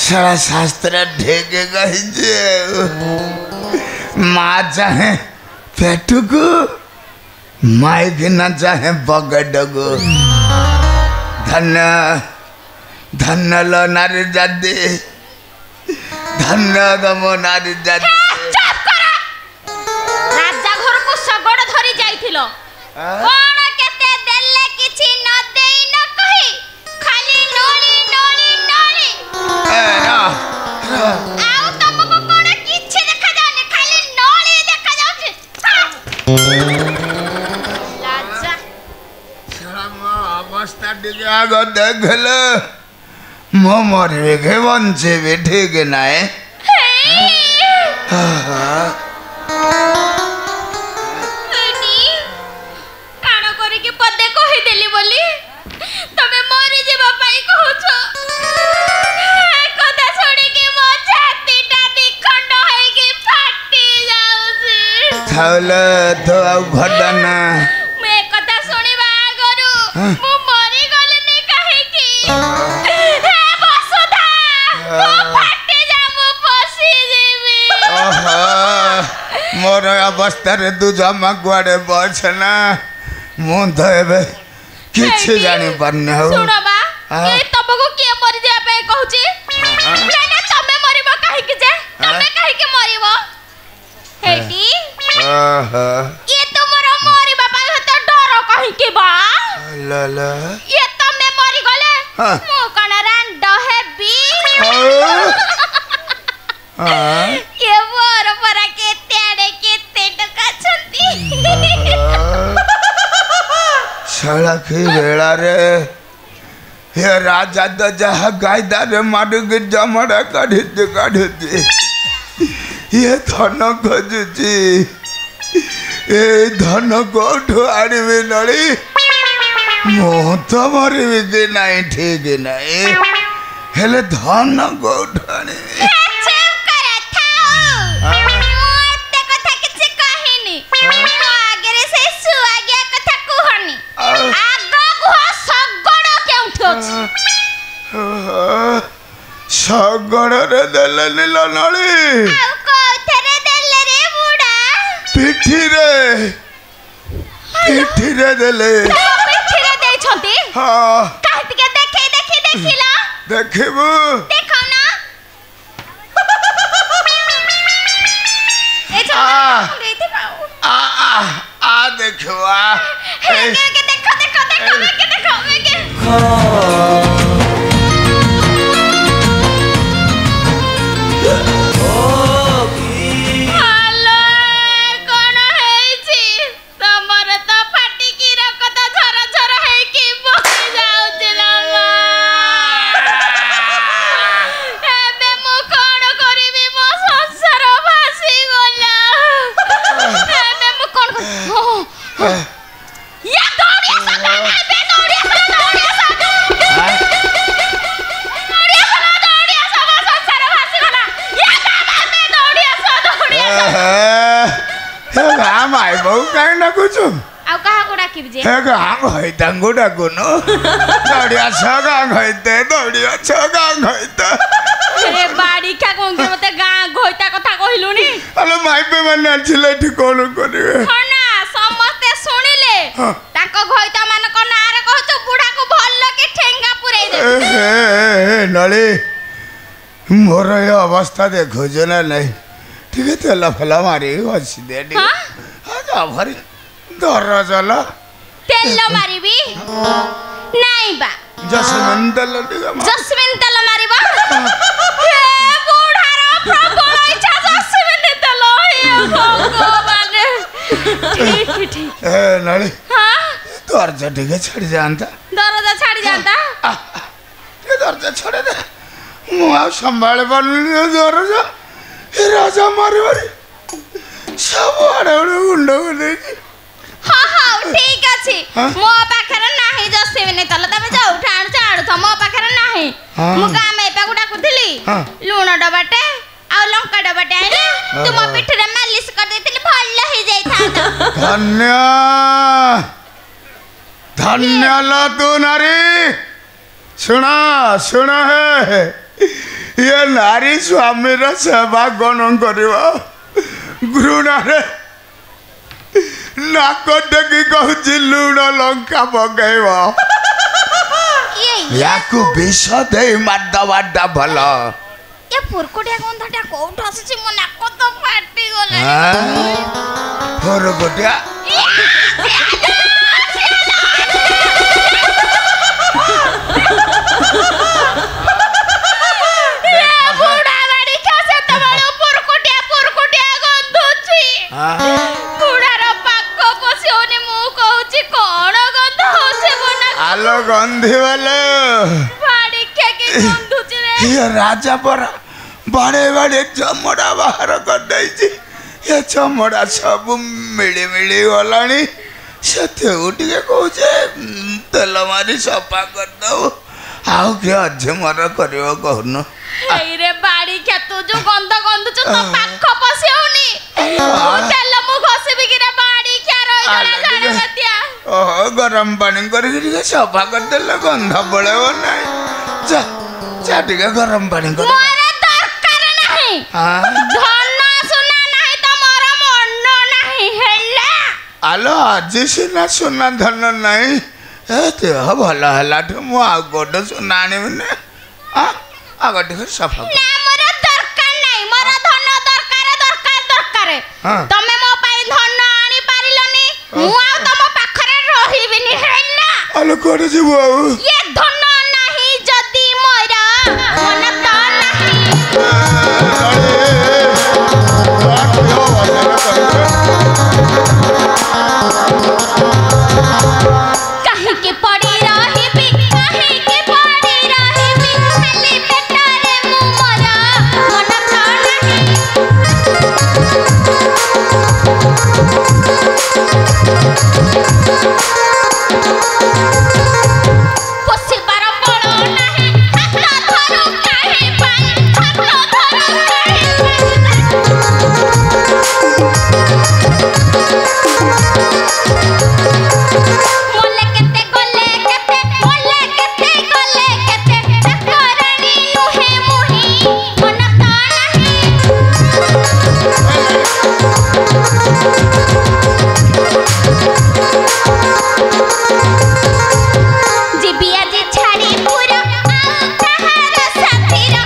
सारा शास्त्र ठीक कही माँ चाहे पेटू को माई भी न चाहे बगड़ को धन्य धन्य लो नारी जाति धन्य गमो नारी जाति राजा घर को सगड़ धरी जाइथिलो कोन केते देले किछि न देई न कहि खाली नोली नोली नोली आउ तमको कोन किछि देखा जाने खाली नोली देखा जाउछि राजा शरम अवस्था दिगे आग देखले मो मरबे के बंचे भी ठीक नाए तो घटना मैं कथा सुनिबा गरु मु मरि गले काहे की हे वसुधा तो फाटी जा मु फसी जेबी ओहो मोर अवस्था रे तू जमा गुआडे बछना मु तो एबे किछि जानि परने हो सुनो बा ए तबको के मरि जा पे कहूची ना ना तमे मरिबो काहे की जे तमे काहे की मरिबो हेटी ओहो ये तो मोर मरि बाबा तो डर काहे की बा ला ला ये तमे मरि गले मु कन रांड हेबी ये मोर परा के तेड़े के टका छंती साला की बेड़ा रे ये राजा तो जहाँ गायदा रे मारू के जमड़ा काढ़ी दे ये धन खोजुची ए धन कोठू आनिबे नली मो तो मरिबे कि नहीं ठीक नहीं हेले धन कोठू आनिबे सगड़ रे देले नील नली पिठी रे देले पिठी रे देई छंती हां काहे के देखिला देखबू देखौ ना ए छा देती पाऊ आ देखवा के देखो मैं के माई बहु कहीं ना कुछ आउ कहा को डाकिब जे हे गांग होई तंगु डाकुनो दौड़िया छगांग होइते दौड़िया छगांग होइते अरे बाड़ी का कोंगे मते गां घोइता कथा कहिलुनी अले माई पे मन छिले ठी कोन करिवे हना समस्त सुनिले ताको घोइता मान को नारे कहतो बुढ़ा को भल्लो के ठेंगा पुरै दे ए नली मोर ये अवस्था देखो जना नहीं ठीक है तेल फला मारी बसी दे हां आजा भरी दर जला तेल मारीबी नहीं बा जसमिन तेल मारीबा हे बुढ़ार प्रबल इच्छा जसमिन तेल हे भगवान ठीक ए नली हां दर्द ठीक है छड़ जानता दर्द छाड़ी जानता ये दर्द छोड़ दे मु आ संभाल बन दर्द राजा मारे मारे सब आड़े आड़े गुंड हो गए हाँ हाँ ठीक अच्छे मो पाखर नाही जसेबिनी तल तमे जाऊ ठाण चाडू त मो पाखर नाही मु काम एपा गुडा कुथिली लूण डबाटे आ लंका डबाटे आइले तुम पिठरे मालिश कर देतिली भल्ल हे जाई थांदा धन्य धन्य ला तू नारी सुना सुना है ये नारी स्वामी रा सेवा गण करिवो घृणा रे नाक टेकी कहूँ लुण लंका पकईब याकू विष दे मारदवाटा भल ये पुरकुटिया गंधटा कोउठ आसी मो नाक तो फाटी गले पुरकुटिया बुढ़ा बाड़ी खासे तमालो पुरकुटिया पुरकुटिया गंधुची बुढ़ार पाक पसिओनी मु कहूची कोन गंध होचे बना आलो गंधी वाले बाड़ी के गंधुची रे ये राजा पर बड़े बड़े चमड़ा बाहर कर देछि ये चमड़ा सब मिली मिली गलानी सेते उठके कहूचे तेल मारी सफा कर दो आउ के अझे मर करियो कहनु हेई रे बाड़ी के तू जो गंध गंधुच तो पाक पसिओनी तेल मु घसे बिगिरा बाड़ी के रही जड़ा झाड़ मतिया ओहो गरम पानी करके सफा कर देले गंध पड़ेब नहीं जा जा टिके गरम पानी कर मोरे दरकार नहीं धन सुना नहीं तो मोर मन नहीं हेला आलो आज सिना सुना धन नहीं ए देह भल है मु आ गोटे सुना आने आगे सफा ना मोर दरकार नहीं मोर धन दरकार दरकार दरकार तमे मो पाई धन आनी पारिलनी मु आ तम पाखरे रहिबिनी हेला आलो कोडे जीवो ये धन नहीं जदी मोरा मन त नहीं कहीं के पड़ी रहिबी कहीं के पड़ी रहिबी खाली पेटारे मु मोरा मन त नहीं पसिबार बळ नाही हात धरू काहे पाई हात धरू काहे मोले केते गले केते मोले केते गले केते चकरानी नुहे मुही मन त नाही जीबी आज छाड़ी पूरा आउ कहार साथीरा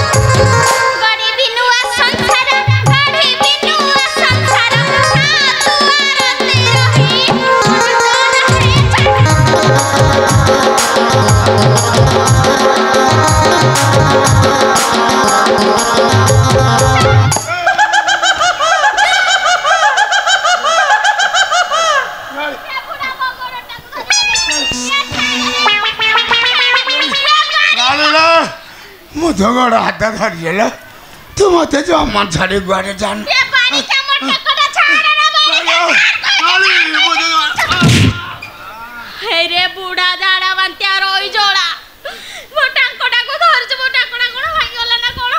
गड़ी बिनुआ संसार गड़ी बिनुआ संसार दुआर ते रही मन त मु झगड़ हाथ धरिएला तू मत जमा छाड़ी गुआड़े जान ये बाड़ी के मोटे कोडा छाड़ा ना हे रे बूढ़ा झाड़ा बांतिया रोई जोड़ा मो टांकोटा को धरछ मो टांकोटा कोन भाई गला ना कोन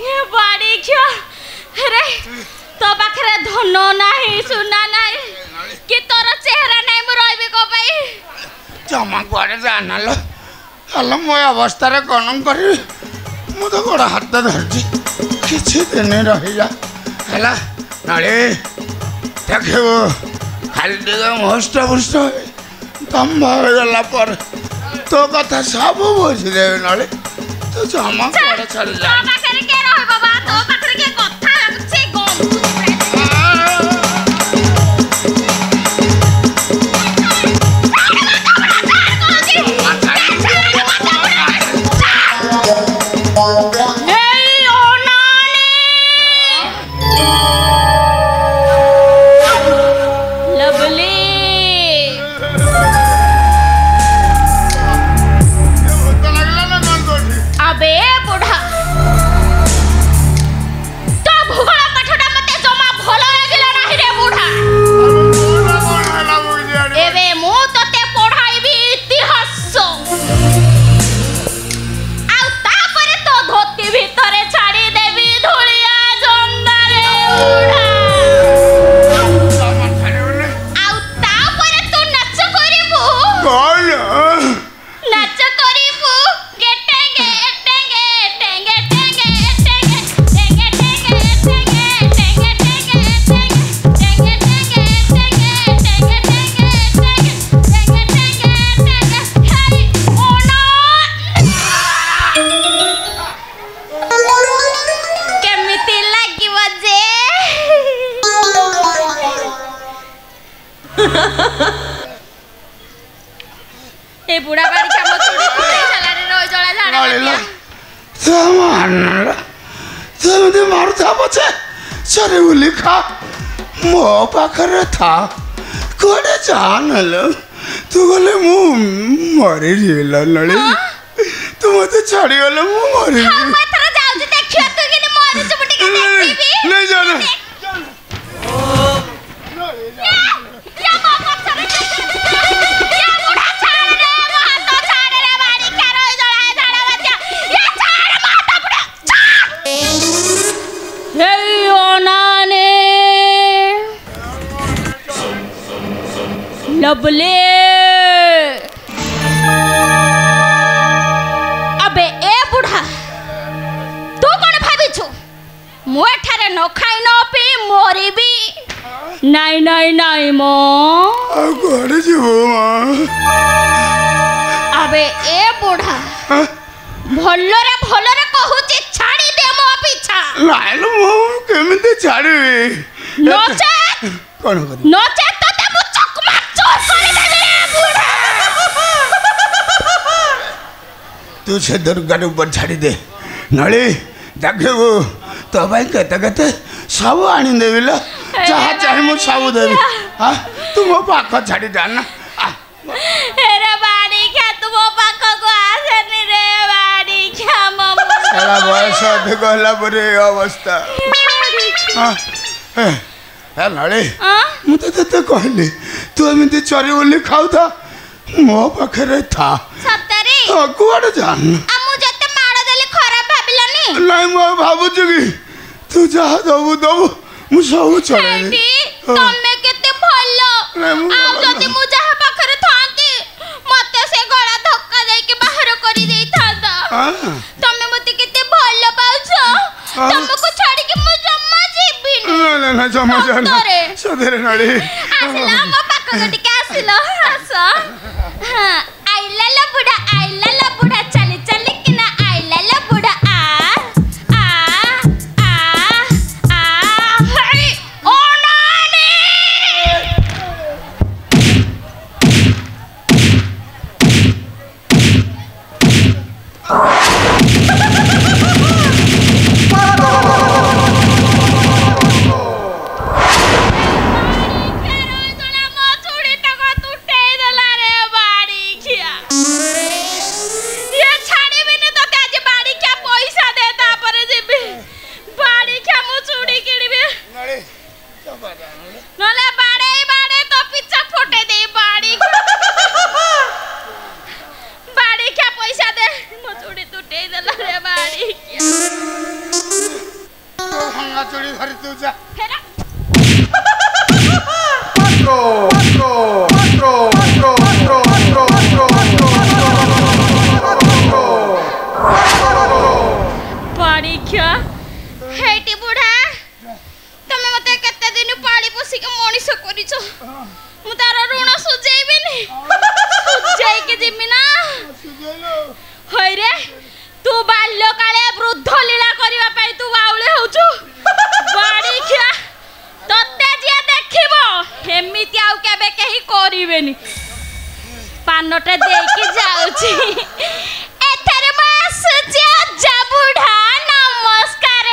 ये बाड़ी क्यों रे तो पाखरे धन नाही सुना नाही कि तोर चेहरा नाही मु रहबे को भाई जमा गुआड़े जान लो हलो मो अवस्था रे कोन करी मु तो गोड़ हाथ धरछि किछि दिन रहि जा हला नाले देखो खाली दिगा होस्ट पुष्ट तम भावे गला पर तो कथा सब बुझि देबे नाले तो जमा गुआड़े चल जा तो पाखरे के रहबे बाबा तो पाखरे के कथा लागछे गम ए बुढ़ा बाड़ी का मत चुड़ी तुटे चला रे रोई जोड़ा झाड़ा नळीला ସେମିତି ମାରୁଥା ପଛେ ସରି ବୋଲି ଖା ମୋ ପାଖରେ ଥା କୁଆଡ଼େ ଯା ନେଲ ତୁ ଗଲେ ମୁଁ ମରିଯିବି ନଳି ତୁ ମତେ ଛାଡ଼ିଗଲେ ମୁଁ ମରିଯିବି ନେଇ ଯା लबले अबे ए बुढ़ा तू कौन भाविछु मु एठारे न खाई न पी मरिबी नाई नाई नाई मो कुआड़े जीवो अबे ए बुढ़ा भलरे कहूची छाड़ी दे मो पीछा नाई लो मो केमिति छाड़ीबी नचे कोन करी नचे तते मु चकमा चोर करी देले बुढ़ा तू से दुर्गा ऊपर छाड़ी दे नली देखबू तो भाई केते केते सब आनी देबी लो जहा चाहे मु सब देबी हां तू मो पाख छाड़ी जा ना अरे बाड़ी क्या तू मो पाख को आसनी रे बाड़ी क्या मम्मा एला बयस अधिक होला परे अवस्था हां ए नली मु तो तते कहली तू एमिति चोरी बोली खाउ था मो पाखरे था सतरी कुआड़े जान आ मु जते माड़ देली खराब भाबिलनी नहीं मो भाबु जुगी तू जा दबु मु सब चले तमे केते भलो आ जति मु जहा पाखरे थांती मते से गळा धक्का देई के बाहर करी देई थांता तमे मते केते भलो पाउछो तमको छाड़ी के मु जम्मा जीबी ना जम्मा जाना सदरे नडी आसिला मो पाख गटी के आसिलो हस हां आइला ला बुढ़ा चली चली कि ना आइला ला बुढ़ा आ हई ओ नानी नले बाड़े तो पिच्चा फोटे दे बाड़ी क्या पैसा दे मो चूड़ी टूटे देला रे बाड़ी तो हंगा चूड़ी धरि तू जा फेरा बाड़ी क्या हेटी बुढ़ा तमे मते केते दिन पाली पोसी के मनीष करिछो मु तार ऋण सुजेइबिनी सुजेइ के जिमि ना होय रे तू बाल्य काले वृद्ध लीला करिवा पई तू बाउले होछु बाड़ी खिया तते जिया देखिबो हेमिति आउ केबे केही करिवेनी पानटे देकी जाउची एथरे मास जा बुढ़ा नमस्कार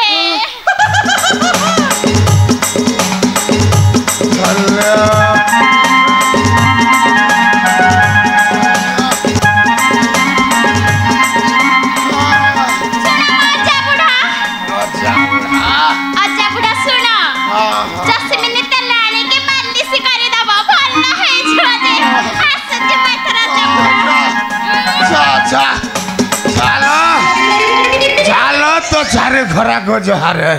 तो चारे घरा को जोहारे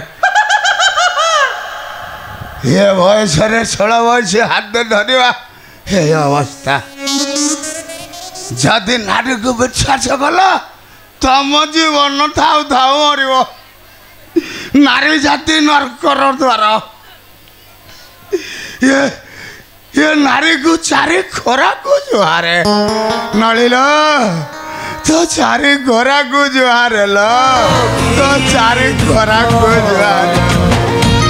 ये बयस रे 16 वर्ष हाथ धरिवा हे अवस्था जदि नारी को विश्वास कल तम जीवन थाउ थाउ मरिबो नारी जाति नरकर द्वार ये नारी को चारि खोरा को जुहारे नलिल तो चारि खोरा को जुहारे लो तो चारि खोरा को जुहारे